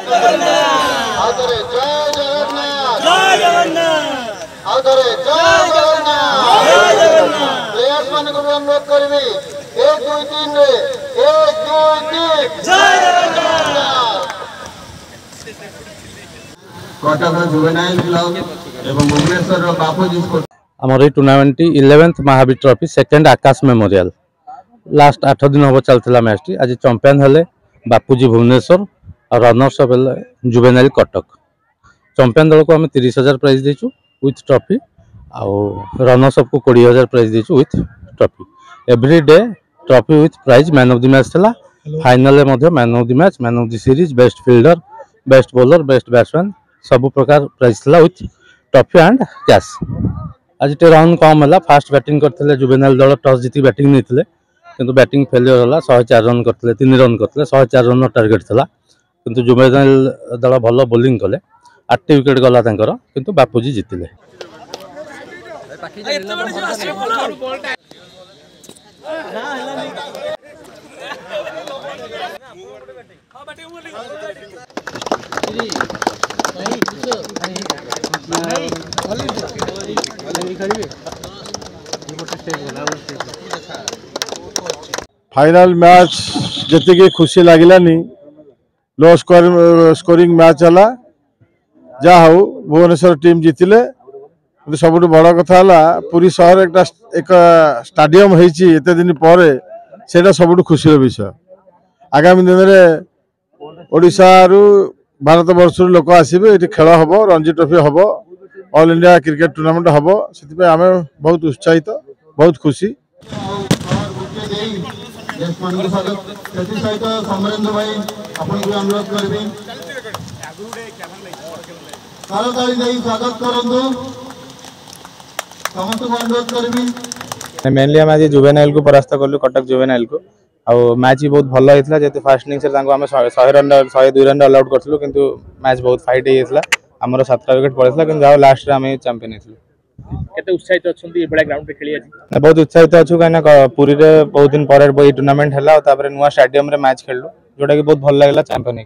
आउथरे जय जगन्नाथ जय जगन्नाथ आउथरे जय जगन्नाथ जय जगन्नाथ प्लेयर्स मान को अनुरोध करबी 1 2 3 रे 1 2 3 जय जगन्नाथ कटक जुवेनाइल क्लब एवं भुवनेश्वर बापूजी आमर ये tournament 11th Mahavir trophy second Akash memorial last 8 दिन हम चलता मैच टी आज चैंपियन हेले बापूजी भुवनेश्वर और runners up juvenile Cuttack. Champion दल को आम 30,000 प्राइज देचु विथ ट्रॉफी आउ रनर्स अप को 20,000 प्राइज देचु with trophy. Every day trophy with prize man of the match था। Final man of the match man of the series best fielder best bowler best batsman सब प्रकार prize था with trophy and cash. आज टे run कम है fast batting करते juvenile दल toss जीति बैटिंग नहीं किंतु बैटिंग फेलियर है 104 रन करते 3 रन करते 104 रन टार्गेट था किंतु जुवेनाइल दल भल बोलिंग कले 8 विकेट गला किंतु बापूजी जीतिले। फाइनल मैच जी खुशी लगलानी लो स्कोरिंग मैच है जा हूँ भुवनेश्वर टीम जीतिले। सब बड़ कथा पुरी शहर एक स्टाडियम होते दिन पर से सब खुशी विषय। आगामी दिन में ओडिशा रु भारत वर्ष लोक आसबे ये खेल हम रणजी ट्रॉफी हम ऑल इंडिया क्रिकेट टूर्नामेंट हम से आम बहुत उत्साहित बहुत खुशी। मेनली आम आज जुवेनाइल को परास्त कलु कटक जुवेनाइल को आउ मैच भी बहुत भल होता जेहतु फास्ट इनिंग्स आम 100 रन 102 रन ऑल आउट करूँ किंतु मैच बहुत फाइट होता आमर 7 विकेट पड़ता कि जहाँ लास्ट आम चैंपियन होते उत्साहित अच्छा ग्राउंड खेली बहुत उत्साहित अच्छु कहीं पुरी में बहुत दिन पर टूर्नामेंट है नुआ स्टाडियम मैच खेलु जोटा कि बहुत भल लगे चैंपियन हो।